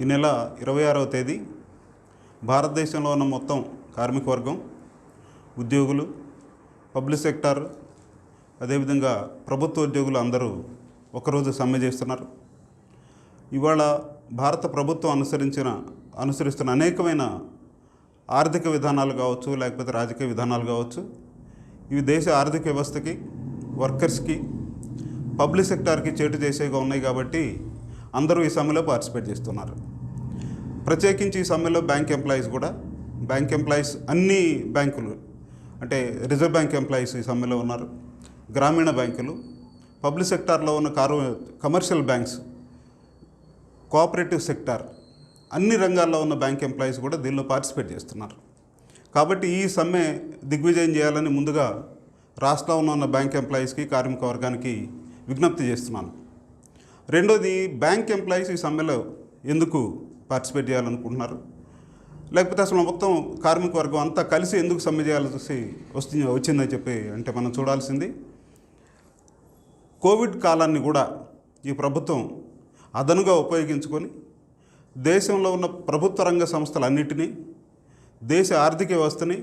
ఈ నెల 26వ తేదీ భారతదేశంలో ఉన్న మొత్తం కార్మిక వర్గం, ఉద్యోగులు, పబ్లిక్ సెక్టార్, అదేవిధంగా ప్రభుత్వ ఉద్యోగులు అందరూ ఒకరోజు సమ్మె చేస్తున్నారు. ఇవాళ భారత ప్రభుత్వం అనుసరిస్తున్న అనేకమైన ఆర్థిక విధానాలు కావచ్చు, లేకపోతే రాజకీయ విధానాలు కావచ్చు, ఇవి దేశ ఆర్థిక వ్యవస్థకి, వర్కర్స్కి, పబ్లిక్ సెక్టార్కి చేటు చేసేగా ఉన్నాయి. కాబట్టి అందరూ ఈ సమ్మెలో పార్టిసిపేట్ చేస్తున్నారు. ప్రత్యేకించి ఈ సమ్మెలో బ్యాంక్ ఎంప్లాయీస్ అన్ని బ్యాంకులు అంటే రిజర్వ్ బ్యాంక్ ఎంప్లాయీస్ ఈ సమ్మెలో ఉన్నారు. గ్రామీణ బ్యాంకులు, పబ్లిక్ సెక్టార్లో ఉన్న కమర్షియల్ బ్యాంక్స్, కోఆపరేటివ్ సెక్టార్, అన్ని రంగాల్లో ఉన్న బ్యాంక్ ఎంప్లాయీస్ కూడా దీనిలో పార్టిసిపేట్ చేస్తున్నారు. కాబట్టి ఈ సమ్మె దిగ్విజయం చేయాలని ముందుగా రాష్ట్రంలో ఉన్న బ్యాంక్ ఎంప్లాయీస్కి, కార్మిక వర్గానికి విజ్ఞప్తి చేస్తున్నాను. రెండోది, బ్యాంక్ ఎంప్లాయీస్ ఈ సమ్మెలో ఎందుకు పార్టిసిపేట్ చేయాలనుకుంటున్నారు, లేకపోతే అసలు మొత్తం కార్మిక వర్గం అంతా కలిసి ఎందుకు సమ్మె చేయాల్సి వచ్చిందని చెప్పి అంటే మనం చూడాల్సింది, కోవిడ్ కాలాన్ని కూడా ఈ ప్రభుత్వం అదనుగా ఉపయోగించుకొని దేశంలో ఉన్న ప్రభుత్వ రంగ సంస్థలన్నిటినీ, దేశ ఆర్థిక వ్యవస్థని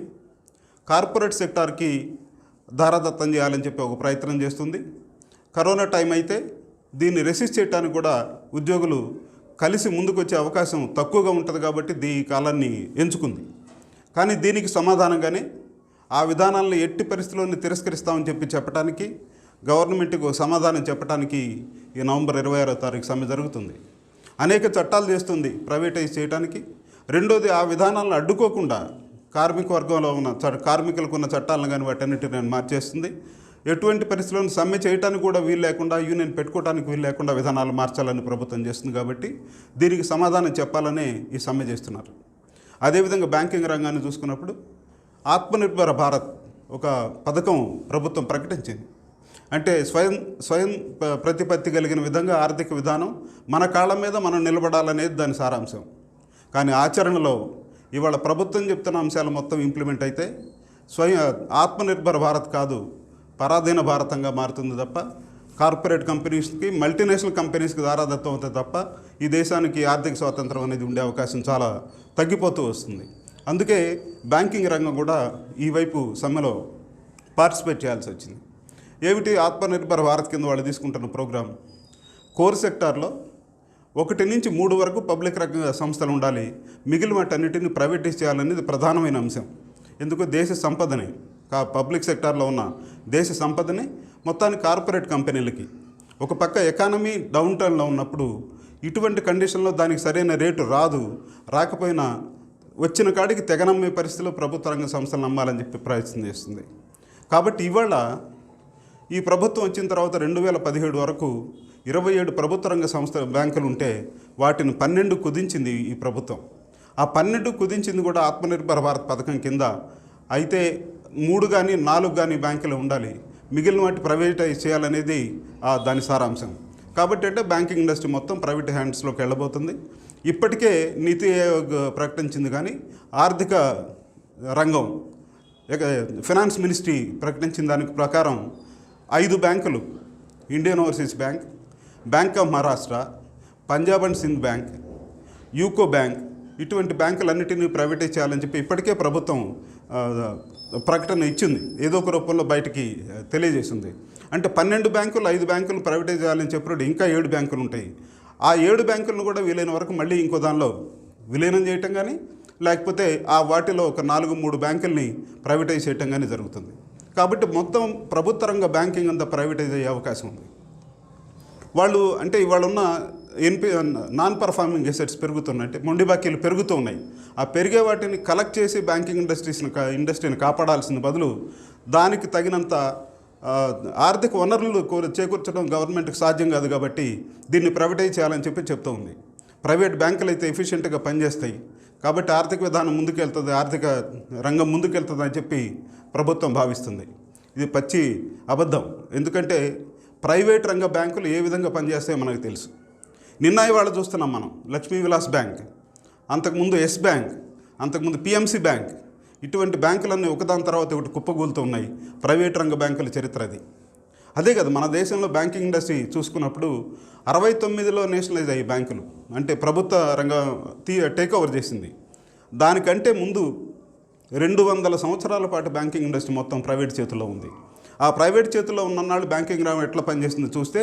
కార్పొరేట్ సెక్టార్కి దారాదత్తం చేయాలని చెప్పి ఒక ప్రయత్నం చేస్తుంది. కరోనా టైం అయితే దీన్ని రెసిస్ట్ చేయడానికి కూడా ఉద్యోగులు కలిసి ముందుకు వచ్చే అవకాశం తక్కువగా ఉంటుంది కాబట్టి ఈ కాలాన్ని ఎంచుకుంది. కానీ దీనికి సమాధానంగానే ఆ విధానాలను ఎట్టి పరిస్థితుల్లోనే తిరస్కరిస్తామని చెప్పడానికి, గవర్నమెంట్కు సమాధానం చెప్పడానికి ఈ నవంబర్ 26వ తారీఖు సమ్మె జరుగుతుంది. అనేక చట్టాలు చేస్తుంది ప్రైవేటైజ్ చేయడానికి. రెండోది, ఆ విధానాలను అడ్డుకోకుండా కార్మిక వర్గంలో ఉన్న కార్మికులకు ఉన్న చట్టాలను కానీ వాటన్నిటిని మార్చేస్తుంది. ఎటువంటి పరిస్థితులను సమ్మె చేయడానికి కూడా వీలు లేకుండా, యూనియన్ పెట్టుకోవడానికి వీలు లేకుండా విధానాలు మార్చాలని ప్రభుత్వం చేస్తుంది. కాబట్టి దీనికి సమాధానం చెప్పాలనే ఈ సమ్మె చేస్తున్నారు. అదేవిధంగా బ్యాంకింగ్ రంగాన్ని చూసుకున్నప్పుడు ఆత్మనిర్భర భారత్ ఒక పథకం ప్రభుత్వం ప్రకటించింది. అంటే స్వయం ప్రతిపత్తి కలిగిన విధంగా ఆర్థిక విధానం, మన కాళ్ళ మీద మనం నిలబడాలనేది దాని సారాంశం. కానీ ఆచరణలో ఇవాళ ప్రభుత్వం చెప్తున్న అంశాలు మొత్తం ఇంప్లిమెంట్ అయితే ఆత్మనిర్భర భారత్ కాదు, పరాధీన భారతంగా మారుతుంది తప్ప, కార్పొరేట్ కంపెనీస్కి, మల్టీనేషనల్ కంపెనీస్కి దారాదత్తం అవుతుంది తప్ప ఈ దేశానికి ఆర్థిక స్వాతంత్రం అనేది ఉండే అవకాశం చాలా తగ్గిపోతూ వస్తుంది. అందుకే బ్యాంకింగ్ రంగం కూడా ఈ వైపు సమ్మెలో పార్టిసిపేట్ చేయాల్సి వచ్చింది. ఏమిటి ఆత్మనిర్భర భారత్ కింద వాళ్ళు తీసుకుంటున్న ప్రోగ్రాం, కోర్ సెక్టార్లో 1 నుంచి 3 వరకు పబ్లిక్ రంగ సంస్థలు ఉండాలి, మిగిలిన వాటన్నిటిని ప్రైవేటైజ్ చేయాలనేది ప్రధానమైన అంశం. ఎందుకు, దేశ సంపదని, పబ్లిక్ సెక్టార్లో ఉన్న దేశ సంపదని మొత్తానికి కార్పొరేట్ కంపెనీలకి, ఒక పక్క ఎకానమీ డౌన్ టర్న్లో ఉన్నప్పుడు ఇటువంటి కండిషన్లో దానికి సరైన రేటు రాకపోయినా వచ్చిన కాడికి తెగనమ్మే పరిస్థితిలో ప్రభుత్వ రంగ సంస్థలు నమ్మాలని చెప్పి ప్రయత్నం చేస్తుంది. కాబట్టి ఇవాళ ఈ ప్రభుత్వం వచ్చిన తర్వాత 2017 వరకు 27 ప్రభుత్వ రంగ బ్యాంకులు ఉంటే వాటిని 12 కుదించింది ఈ ప్రభుత్వం. ఆ 12 కుదించింది కూడా ఆత్మనిర్భర భారత్ పథకం కింద. అయితే 3 కానీ 4 కానీ బ్యాంకులు ఉండాలి, మిగిలిన వాటి ప్రైవేటైజ్ చేయాలనేది దాని సారాంశం. కాబట్టి అంటే బ్యాంకింగ్ ఇండస్ట్రీ మొత్తం ప్రైవేట్ హ్యాండ్స్లోకి వెళ్ళబోతుంది. ఇప్పటికే నీతి ఆయోగ్ ప్రకటించింది, కానీ ఆర్థిక రంగం ఫైనాన్స్ మినిస్ట్రీ ప్రకటించిన దానికి ప్రకారం 5 బ్యాంకులు, Indian overseas bank, bank of Maharashtra, Punjab and Sindh bank, UCO bank, ఇటువంటి బ్యాంకులన్నిటినీ ప్రైవేటైజ్ చేయాలని చెప్పి ఇప్పటికే ప్రభుత్వం ప్రకటన ఇచ్చింది, ఏదో ఒక రూపంలో బయటికి తెలియజేసింది. అంటే 12 బ్యాంకులు, 5 బ్యాంకులు ప్రైవేటైజ్ చేయాలని చెప్పినప్పుడు ఇంకా 7 బ్యాంకులు ఉంటాయి. ఆ 7 బ్యాంకులను కూడా వీలైన వరకు మళ్ళీ ఇంకో దానిలో విలీనం చేయటం కానీ, లేకపోతే వాటిలో ఒక 4-3 బ్యాంకుల్ని ప్రైవేటైజ్ చేయటం కానీ జరుగుతుంది. కాబట్టి మొత్తం ప్రభుత్వ రంగ బ్యాంకింగ్ అంతా ప్రైవేటైజ్ అయ్యే అవకాశం ఉంది. వాళ్ళు అంటే ఇవాళ ఉన్న నాన్ పర్ఫార్మింగ్ అసెట్స్ పెరుగుతున్నాయి, అంటే మొండి బాకీలు పెరుగుతూ ఉన్నాయి. ఆ పెరిగే వాటిని కలెక్ట్ చేసి బ్యాంకింగ్ ఇండస్ట్రీని కాపాడాల్సిన బదులు దానికి తగినంత ఆర్థిక వనరులు చేకూర్చడం గవర్నమెంట్కి సాధ్యం కాదు. కాబట్టి దీన్ని ప్రైవేటైజ్ చేయాలని చెప్పి చెప్తూ ఉంది. ప్రైవేట్ బ్యాంకులు అయితే ఎఫిషియెంట్గా పనిచేస్తాయి కాబట్టి ఆర్థిక విధానం ముందుకెళ్తుంది, ఆర్థిక రంగం ముందుకెళ్తుంది అని చెప్పి ప్రభుత్వం భావిస్తుంది. ఇది పచ్చి అబద్ధం. ఎందుకంటే ప్రైవేట్ రంగ బ్యాంకులు ఏ విధంగా పనిచేస్తాయో మనకు తెలుసు. నిన్న ఇవాళ చూస్తున్నాం మనం, లక్ష్మీ విలాస్ బ్యాంక్, అంతకుముందు ఎస్ బ్యాంక్, అంతకుముందు పిఎంసి బ్యాంక్, ఇటువంటి బ్యాంకులన్నీ ఒకదాని తర్వాత ఒకటి కుప్పగూలుతూ ఉన్నాయి. ప్రైవేట్ రంగ బ్యాంకుల చరిత్ర అది. అదే కదా మన దేశంలో బ్యాంకింగ్ ఇండస్ట్రీ చూసుకున్నప్పుడు 69లో నేషనలైజ్ అయ్యి బ్యాంకులు, అంటే ప్రభుత్వ రంగం టేక్ ఓవర్ చేసింది. దానికంటే ముందు 200 సంవత్సరాల పాటు బ్యాంకింగ్ ఇండస్ట్రీ మొత్తం ప్రైవేట్ చేతుల్లో ఉంది. ఆ ప్రైవేట్ చేతుల్లో ఉన్ననాళ్ళు బ్యాంకింగ్ రంగం ఎట్లా పనిచేస్తుందో చూస్తే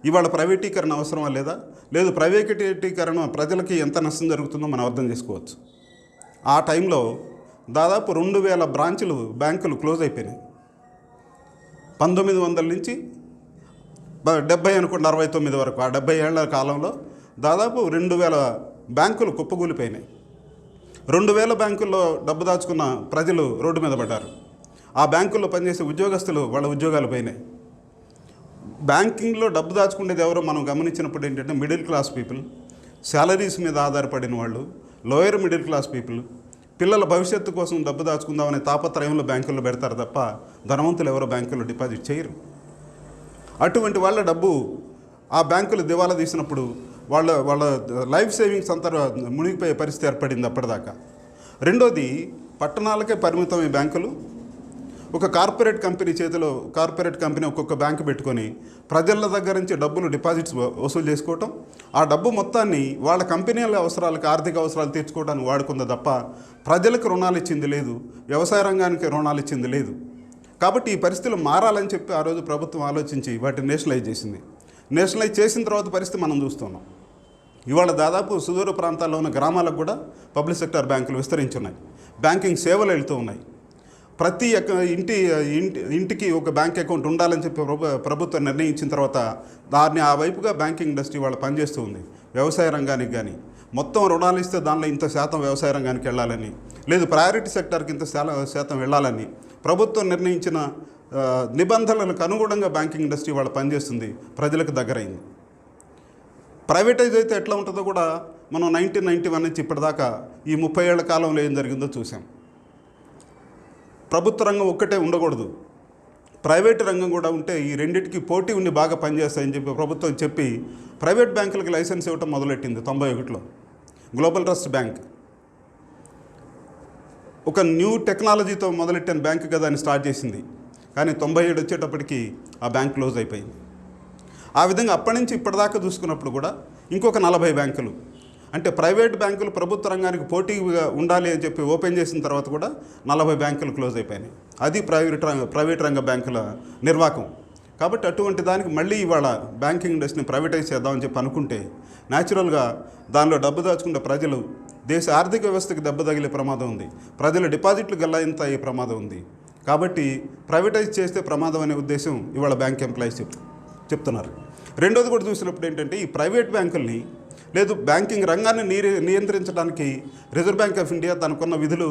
ఇవాళ ప్రైవేటీకరణ అవసరమా లేదా, లేదు ప్రైవేటీకరణ ప్రజలకి ఎంత నష్టం జరుగుతుందో మనం అర్థం చేసుకోవచ్చు. ఆ టైంలో దాదాపు 2000 బ్రాంచులు బ్యాంకులు క్లోజ్ అయిపోయినాయి. 1900 నుంచి 70 అనుకోండి, 69 వరకు, ఆ 70 ఏళ్ల కాలంలో దాదాపు 2000 బ్యాంకులు కుప్పగూలిపోయినాయి. 2000 బ్యాంకుల్లో డబ్బు దాచుకున్న ప్రజలు రోడ్డు మీద పడ్డారు. ఆ బ్యాంకుల్లో పనిచేసే ఉద్యోగస్తులు వాళ్ళ ఉద్యోగాలు పోయినాయి. బ్యాంకింగ్లో డబ్బు దాచుకునేది ఎవరో మనం గమనించినప్పుడు ఏంటంటే మిడిల్ క్లాస్ పీపుల్, శాలరీస్ మీద ఆధారపడిన వాళ్ళు, లోయర్ మిడిల్ క్లాస్ పీపుల్, పిల్లల భవిష్యత్తు కోసం డబ్బు దాచుకుందామనే తాపత్రయంలో బ్యాంకుల్లో పెడతారు తప్ప ధనవంతులు ఎవరో బ్యాంకుల్లో డిపాజిట్ చేయరు. అటువంటి వాళ్ళ డబ్బు ఆ బ్యాంకులు దివాలా తీసినప్పుడు వాళ్ళ వాళ్ళ లైఫ్ సేవింగ్స్ అంతా మునిగిపోయే పరిస్థితి ఏర్పడింది అప్పటిదాకా. రెండోది, పట్టణాలకే పరిమితం ఈ బ్యాంకులు. ఒక కార్పొరేట్ కంపెనీ చేతిలో, కార్పొరేట్ కంపెనీ ఒక్కొక్క బ్యాంకు పెట్టుకొని ప్రజల దగ్గర నుంచి డబ్బులు డిపాజిట్స్ వసూలు చేసుకోవటం, ఆ డబ్బు మొత్తాన్ని వాళ్ళ కంపెనీల అవసరాలకు, ఆర్థిక అవసరాలు తీర్చుకోవడానికి వాడుకుంది తప్ప ప్రజలకు రుణాలు ఇచ్చింది లేదు, వ్యవసాయ రంగానికి రుణాలు ఇచ్చింది లేదు. కాబట్టి ఈ పరిస్థితులు మారాలని చెప్పి ఆ రోజు ప్రభుత్వం ఆలోచించి వాటిని నేషనలైజ్ చేసింది. నేషనలైజ్ చేసిన తర్వాత పరిస్థితి మనం చూస్తున్నాం. ఇవాళ దాదాపు సుదూర ప్రాంతాల్లో ఉన్న గ్రామాలకు కూడా పబ్లిక్ సెక్టర్ బ్యాంకులు విస్తరించున్నాయి. బ్యాంకింగ్ సేవలు వెళ్తూ ఉన్నాయి. ప్రతి ఇంటికి ఒక బ్యాంక్ అకౌంట్ ఉండాలని చెప్పి ప్రభుత్వం నిర్ణయించిన తర్వాత దాన్ని ఆ వైపుగా బ్యాంకింగ్ ఇండస్ట్రీ వాళ్ళు పనిచేస్తూ ఉంది. వ్యవసాయ రంగానికి కానీ మొత్తం రుణాలు ఇస్తే దానిలో ఇంత శాతం వ్యవసాయ రంగానికి వెళ్ళాలని, లేదు ప్రయారిటీ సెక్టర్కి ఇంత శాతం వెళ్ళాలని ప్రభుత్వం నిర్ణయించిన నిబంధనలకు అనుగుణంగా బ్యాంకింగ్ ఇండస్ట్రీ వాళ్ళు పనిచేస్తుంది, ప్రజలకు దగ్గరైంది. ప్రైవేటైజ్ అయితే ఎట్లా ఉంటుందో కూడా మనం 1991 నుంచి ఇప్పటిదాకా ఈ 30 ఏళ్ల కాలంలో ఏం జరిగిందో చూసాం. ప్రభుత్వ రంగం ఒక్కటే ఉండకూడదు, ప్రైవేట్ రంగం కూడా ఉంటే ఈ రెండింటికి పోటీ ఉండి బాగా పనిచేస్తాయని చెప్పి ప్రభుత్వం చెప్పి ప్రైవేట్ బ్యాంకులకు లైసెన్స్ ఇవ్వటం మొదలెట్టింది 91లో. గ్లోబల్ ట్రస్ట్ బ్యాంక్ ఒక న్యూ టెక్నాలజీతో మొదలెట్టిన బ్యాంకుగా దాన్ని స్టార్ట్ చేసింది. కానీ 97 వచ్చేటప్పటికి ఆ బ్యాంక్ క్లోజ్ అయిపోయింది. ఆ విధంగా అప్పటి నుంచి ఇప్పటిదాకా చూసుకున్నప్పుడు కూడా ఇంకొక 40 బ్యాంకులు, అంటే ప్రైవేట్ బ్యాంకులు ప్రభుత్వ రంగానికి పోటీగా ఉండాలి అని చెప్పి ఓపెన్ చేసిన తర్వాత కూడా 40 బ్యాంకులు క్లోజ్ అయిపోయినాయి. అది ప్రైవేట్ రంగ బ్యాంకుల నిర్వాహకం. కాబట్టి అటువంటి దానికి మళ్ళీ ఇవాళ బ్యాంకింగ్ ఇండస్ట్రీని ప్రైవేటైజ్ చేద్దామని చెప్పి అనుకుంటే న్యాచురల్గా దానిలో డబ్బు దాచుకునే ప్రజలు, దేశ ఆర్థిక వ్యవస్థకి దెబ్బ తగిలే ప్రమాదం ఉంది, ప్రజల డిపాజిట్లు గల్లాయింత అయ్యే ప్రమాదం ఉంది. కాబట్టి ప్రైవేటైజ్ చేస్తే ప్రమాదం అనే ఉద్దేశం ఇవాళ బ్యాంక్ ఎంప్లాయీస్ చెప్తున్నారు. రెండోది కూడా చూసినప్పుడు ఏంటంటే ఈ ప్రైవేట్ బ్యాంకుల్ని, లేదు బ్యాంకింగ్ రంగాన్ని నియంత్రించడానికి రిజర్వ్ బ్యాంక్ ఆఫ్ ఇండియా తనకున్న విధులు,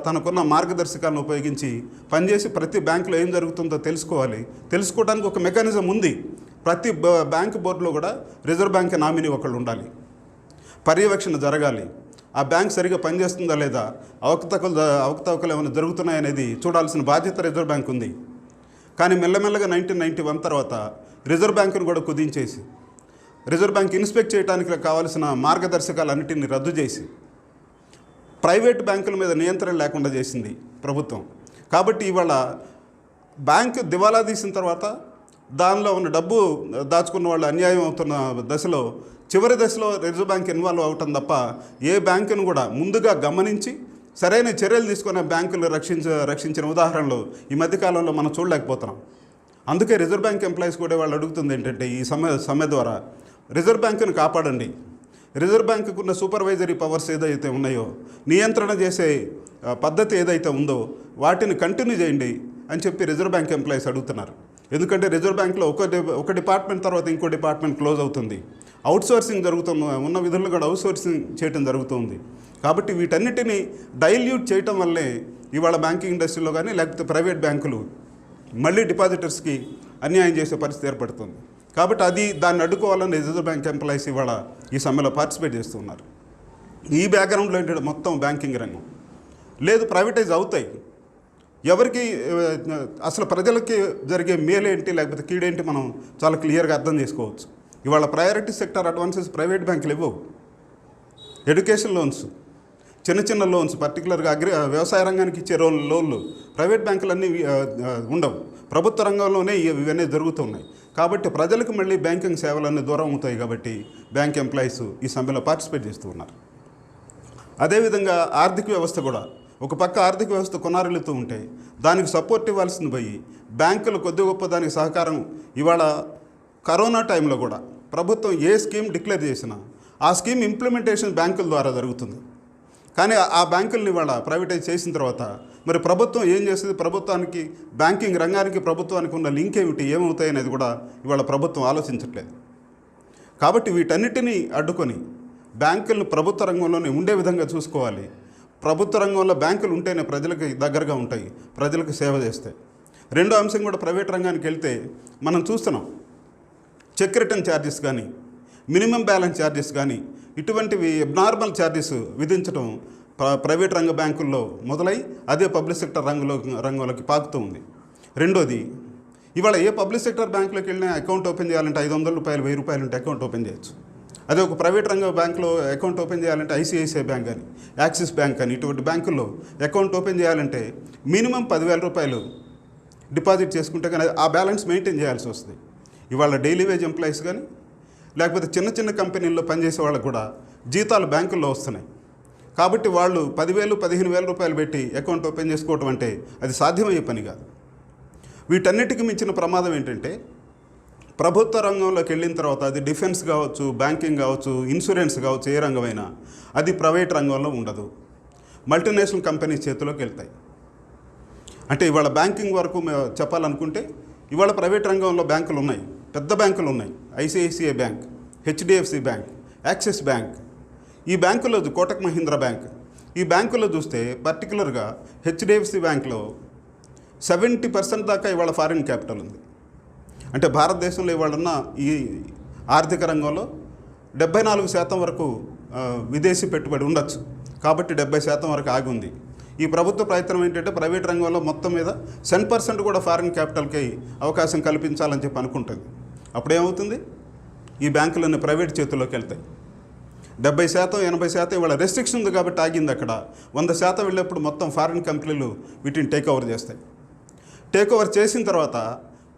తనకున్న మార్గదర్శకాలను ఉపయోగించి పనిచేసి ప్రతి బ్యాంకులో ఏం జరుగుతుందో తెలుసుకోవడానికి ఒక మెకానిజం ఉంది. ప్రతి బ్యాంక్ బోర్డులో కూడా రిజర్వ్ బ్యాంక్ నామినీ ఒకళ్ళు ఉండాలి, పర్యవేక్షణ జరగాలి, ఆ బ్యాంక్ సరిగా పనిచేస్తుందా లేదా, అవకతవకలు ఏమైనా జరుగుతున్నాయనేది చూడాల్సిన బాధ్యత రిజర్వ్ బ్యాంక్ ఉంది. కానీ మెల్లమెల్లగా 1991 తర్వాత రిజర్వ్ బ్యాంకును కూడా కుదించేసి రిజర్వ్ బ్యాంక్ ఇన్స్పెక్ట్ చేయడానికి కావాల్సిన మార్గదర్శకాలన్నింటినీ రద్దు చేసి ప్రైవేట్ బ్యాంకుల మీద నియంత్రణ లేకుండా చేసింది ప్రభుత్వం. కాబట్టి ఇవాళ బ్యాంకు దివాలా తీసిన తర్వాత దానిలో ఉన్న డబ్బు దాచుకున్న వాళ్ళు అన్యాయం అవుతున్న దశలో, చివరి దశలో రిజర్వ్ బ్యాంక్ ఇన్వాల్వ్ అవటం తప్ప ఏ బ్యాంకును కూడా ముందుగా గమనించి సరైన చర్యలు తీసుకునే బ్యాంకులు రక్షించిన ఉదాహరణలు ఈ మధ్యకాలంలో మనం చూడలేకపోతున్నాం. అందుకే రిజర్వ్ బ్యాంక్ ఎంప్లాయీస్ కూడా వాళ్ళు అడుగుతుంది ఏంటంటే ఈ సమ్మె ద్వారా రిజర్వ్ బ్యాంకును కాపాడండి, రిజర్వ్ బ్యాంకుకు ఉన్న సూపర్వైజరీ పవర్స్ ఏదైతే ఉన్నాయో, నియంత్రణ చేసే పద్ధతి ఏదైతే ఉందో వాటిని కంటిన్యూ చేయండి అని చెప్పి రిజర్వ్ బ్యాంక్ ఎంప్లాయీస్ అడుగుతున్నారు. ఎందుకంటే రిజర్వ్ బ్యాంక్లో ఒక డిపార్ట్మెంట్ తర్వాత ఇంకో డిపార్ట్మెంట్ క్లోజ్ అవుతుంది, అవుట్సోర్సింగ్ జరుగుతున్న ఉన్న విధులను కూడా అవుట్సోర్సింగ్ చేయడం జరుగుతుంది. కాబట్టి వీటన్నిటిని డైల్యూట్ చేయటం వల్లే ఇవాళ బ్యాంకింగ్ ఇండస్ట్రీలో కానీ లేకపోతే ప్రైవేట్ బ్యాంకులు మళ్ళీ డిపాజిటర్స్కి అన్యాయం చేసే పరిస్థితి ఏర్పడుతుంది. కాబట్టి దాన్ని అడ్డుకోవాలని రిజర్వ్ బ్యాంక్ ఎంప్లాయీస్ ఇవాళ ఈ సమ్మెలో పార్టిసిపేట్ చేస్తున్నారు. ఈ బ్యాక్గ్రౌండ్లో ఏంటంటే మొత్తం బ్యాంకింగ్ రంగం లేదు ప్రైవేటైజ్ అవుతాయి. ఎవరికి అసలు ప్రజలకి జరిగే మేలేంటి లేకపోతే కీడేంటి మనం చాలా క్లియర్గా అర్థం చేసుకోవచ్చు. ఇవాళ ప్రయారిటీ సెక్టర్ అడ్వాన్సెస్ ప్రైవేట్ బ్యాంకులు ఇవ్వవు. ఎడ్యుకేషన్ లోన్స్, చిన్న చిన్న లోన్స్, పర్టికులర్గా వ్యవసాయ రంగానికి ఇచ్చే లోన్లు ప్రైవేట్ బ్యాంకులన్నీ ఉండవు. ప్రభుత్వ రంగంలోనే ఇవన్నీ జరుగుతున్నాయి. కాబట్టి ప్రజలకు మళ్ళీ బ్యాంకింగ్ సేవలన్నీ దూరం అవుతాయి. కాబట్టి బ్యాంక్ ఎంప్లాయీస్ ఈ సమ్మెలో పార్టిసిపేట్ చేస్తూ ఉన్నారు. అదేవిధంగా ఆర్థిక వ్యవస్థ కూడా, ఒక పక్క ఆర్థిక వ్యవస్థ కొనారిల్లుతూ ఉంటే దానికి సపోర్ట్ ఇవ్వాల్సింది పోయి బ్యాంకులు కొద్ది గొప్ప దానికి సహకారం. ఇవాళ కరోనా టైంలో కూడా ప్రభుత్వం ఏ స్కీమ్ డిక్లేర్ చేసినా ఆ స్కీమ్ ఇంప్లిమెంటేషన్ బ్యాంకుల ద్వారా జరుగుతుంది. కానీ ఆ బ్యాంకుల్ని ఇవాళ ప్రైవేటైజ్ చేసిన తర్వాత మరి ప్రభుత్వం ఏం చేస్తుంది? ప్రభుత్వానికి, బ్యాంకింగ్ రంగానికి ప్రభుత్వానికి ఉన్న లింక్ ఏమవుతాయి అనేది కూడా ఇవాళ ప్రభుత్వం ఆలోచించట్లేదు. కాబట్టి వీటన్నిటినీ అడ్డుకొని బ్యాంకులను ప్రభుత్వ రంగంలోనే ఉండే విధంగా చూసుకోవాలి. ప్రభుత్వ రంగంలో బ్యాంకులు ఉంటేనే ప్రజలకు దగ్గరగా ఉంటాయి, ప్రజలకు సేవ చేస్తాయి. రెండో అంశం కూడా ప్రైవేట్ రంగానికి వెళ్తే మనం చూస్తున్నాం, చెక్ రిటర్న్ ఛార్జెస్ కానీ, మినిమం బ్యాలెన్స్ ఛార్జెస్ కానీ, ఇటువంటివి అబ్నార్మల్ ఛార్జెస్ విధించడం ప్రైవేట్ రంగ బ్యాంకుల్లో మొదలై అదే పబ్లిక్ సెక్టర్ రంగంలోకి పాకుతూ ఉంది. రెండోది, ఇవాళ ఏ పబ్లిక్ సెక్టర్ బ్యాంకులోకి వెళ్ళినా అకౌంట్ ఓపెన్ చేయాలంటే 500 రూపాయలు, 1000 రూపాయలు ఉంటే అకౌంట్ ఓపెన్ చేయొచ్చు. అదే ఒక ప్రైవేట్ రంగ బ్యాంకులో అకౌంట్ ఓపెన్ చేయాలంటే ఐసిఐసిఐ బ్యాంక్ కానీ, యాక్సిస్ బ్యాంక్ కానీ, ఇటువంటి బ్యాంకుల్లో అకౌంట్ ఓపెన్ చేయాలంటే మినిమం 10,000 రూపాయలు డిపాజిట్ చేసుకుంటే కానీ ఆ బ్యాలెన్స్ మెయింటైన్ చేయాల్సి వస్తుంది. ఇవాళ డైలీ వేజ్ ఎంప్లాయీస్ కానీ, లేకపోతే చిన్న చిన్న కంపెనీల్లో పనిచేసే వాళ్ళకు కూడా జీతాలు బ్యాంకుల్లో వస్తున్నాయి. కాబట్టి వాళ్ళు 10,000, 15,000 రూపాయలు పెట్టి అకౌంట్ ఓపెన్ చేసుకోవటం అంటే అది సాధ్యమయ్యే పని కాదు. వీటన్నిటికీ మించిన ప్రమాదం ఏంటంటే, ప్రభుత్వ రంగంలోకి వెళ్ళిన తర్వాత అది డిఫెన్స్ కావచ్చు, బ్యాంకింగ్ కావచ్చు, ఇన్సూరెన్స్ కావచ్చు, ఏ రంగమైనా అది ప్రైవేట్ రంగంలో ఉండదు, మల్టీనేషనల్ కంపెనీస్ చేతిలోకి వెళ్తాయి. అంటే ఇవాళ బ్యాంకింగ్ వరకు చెప్పాలనుకుంటే ఇవాళ ప్రైవేట్ రంగంలో బ్యాంకులు ఉన్నాయి, పెద్ద బ్యాంకులు ఉన్నాయి. ICICI bank, HDFC bank, axis bank, ఈ బ్యాంకులో కోటక్ మహీంద్రా బ్యాంక్, ఈ బ్యాంకులో చూస్తే పర్టికులర్గా హెచ్డిఎఫ్సి బ్యాంక్లో 70% దాకా ఇవాళ ఫారిన్ క్యాపిటల్ ఉంది. అంటే భారతదేశంలో ఇవాళ ఉన్న ఈ ఆర్థిక రంగంలో 74% వరకు విదేశీ పెట్టుబడి ఉండొచ్చు. కాబట్టి 70% వరకు ఆగి ఉంది. ఈ ప్రభుత్వ ప్రయత్నం ఏంటంటే ప్రైవేట్ రంగంలో మొత్తం మీద 10% కూడా ఫారిన్ క్యాపిటల్కి అవకాశం కల్పించాలని చెప్పి అనుకుంటుంది. అప్పుడేమవుతుంది? ఈ బ్యాంకులన్నీ ప్రైవేట్ చేతుల్లోకి వెళ్తాయి. 70%, 80% ఇవాళ రెస్ట్రిక్షన్ ఉంది కాబట్టి ఆగింది. అక్కడ 100% వెళ్ళేప్పుడు మొత్తం ఫారిన్ కంపెనీలు వీటిని టేక్ ఓవర్ చేస్తాయి. టేక్ ఓవర్ చేసిన తర్వాత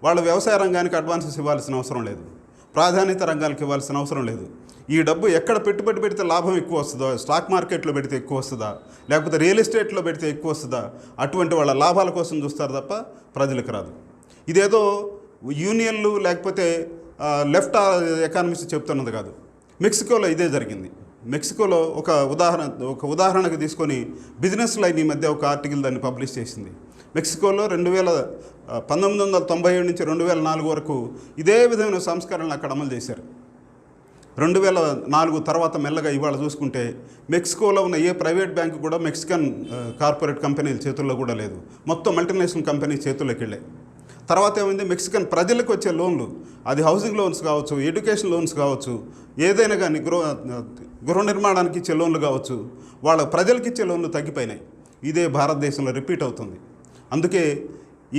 వాళ్ళు వ్యవసాయ రంగానికి అడ్వాన్సెస్ ఇవ్వాల్సిన అవసరం లేదు, ప్రాధాన్యత రంగాలకు ఇవ్వాల్సిన అవసరం లేదు. ఈ డబ్బు ఎక్కడ పెట్టుబడి పెడితే లాభం ఎక్కువ వస్తుందో, స్టాక్ మార్కెట్లో పెడితే ఎక్కువ వస్తుందా, లేకపోతే రియల్ ఎస్టేట్లో పెడితే ఎక్కువ వస్తుందా, అటువంటి వాళ్ళ లాభాల కోసం చూస్తారు తప్ప ప్రజలకు రాదు. ఇదేదో యూనియన్లు లేకపోతే లెఫ్ట్ ఎకానమిస్ట్ చెప్తున్నది కాదు. మెక్సికోలో ఇదే జరిగింది. మెక్సికోలో ఒక ఉదాహరణకు తీసుకొని బిజినెస్ లైన్ ఈ మధ్య ఒక ఆర్టికల్ దాన్ని పబ్లిష్ చేసింది. మెక్సికోలో 1997 నుంచి 2004 వరకు ఇదే విధమైన సంస్కరణలు అక్కడ అమలు చేశారు. 2004 తర్వాత మెల్లగా ఇవాళ చూసుకుంటే మెక్సికోలో ఉన్న ఏ ప్రైవేట్ బ్యాంకు కూడా మెక్సికన్ కార్పొరేట్ కంపెనీల చేతుల్లో కూడా లేదు, మొత్తం మల్టీనేషనల్ కంపెనీ చేతుల్లోకి వెళ్ళాయి. తర్వాత ఏమైంది? మెక్సికన్ ప్రజలకు వచ్చే లోన్లు, అది హౌసింగ్ లోన్స్ కావచ్చు, ఎడ్యుకేషన్ లోన్స్ కావచ్చు, ఏదైనా కానీ గృహ నిర్మాణానికి ఇచ్చే లోన్లు కావచ్చు, వాళ్ళ ప్రజలకు ఇచ్చే లోన్లు తగ్గిపోయినాయి. ఇదే భారతదేశంలో రిపీట్ అవుతుంది. అందుకే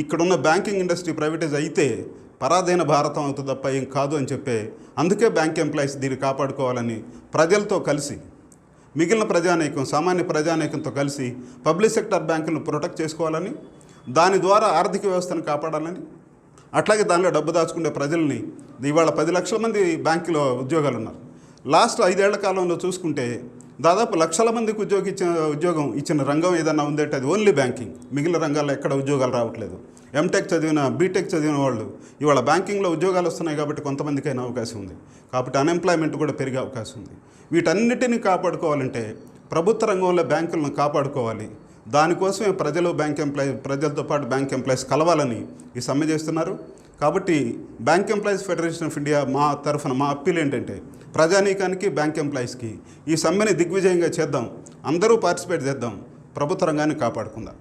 ఇక్కడున్న బ్యాంకింగ్ ఇండస్ట్రీ ప్రైవేటైజ్ అయితే పరాధీన భారతం అవుతుంది తప్ప ఏం కాదు అని చెప్పే, అందుకే బ్యాంక్ ఎంప్లాయీస్ దీన్ని కాపాడుకోవాలని ప్రజలతో కలిసి, మిగిలిన ప్రజానీకం, సామాన్య ప్రజానీకంతో కలిసి పబ్లిక్ సెక్టర్ బ్యాంకులను ప్రొటెక్ట్ చేసుకోవాలని, దాని ద్వారా ఆర్థిక వ్యవస్థను కాపాడాలని, అట్లాగే దానిలో డబ్బు దాచుకునే ప్రజల్ని, ఇవాళ 10 లక్షల మంది బ్యాంకులో ఉద్యోగాలు ఉన్నారు. లాస్ట్ 5 ఏళ్ల కాలంలో చూసుకుంటే దాదాపు లక్షల మందికి ఉద్యోగం ఇచ్చిన రంగం ఏదన్నా ఉందంటే అది ఓన్లీ బ్యాంకింగ్. మిగిలిన రంగాల్లో ఎక్కడ ఉద్యోగాలు రావట్లేదు. ఎంటెక్ చదివిన, బీటెక్ చదివిన వాళ్ళు ఇవాళ బ్యాంకింగ్లో ఉద్యోగాలు వస్తున్నాయి కాబట్టి కొంతమందికైనా అవకాశం ఉంది. కాబట్టి అన్ఎంప్లాయ్మెంట్ కూడా పెరిగే అవకాశం ఉంది. వీటన్నిటిని కాపాడుకోవాలంటే ప్రభుత్వ రంగంలో బ్యాంకులను కాపాడుకోవాలి. దానికోసమే ప్రజలతో పాటు బ్యాంక్ ఎంప్లాయీస్ కలవాలని ఈ సమ్మె చేస్తున్నారు. కాబట్టి bank employees federation of India మా తరఫున మా అప్పీల్ ఏంటంటే ప్రజానీకానికి, బ్యాంక్ ఎంప్లాయీస్కి ఈ సమ్మెని దిగ్విజయంగా చేద్దాం, అందరూ పార్టిసిపేట్ చేద్దాం, ప్రభుత్వ రంగాన్ని కాపాడుకుందాం.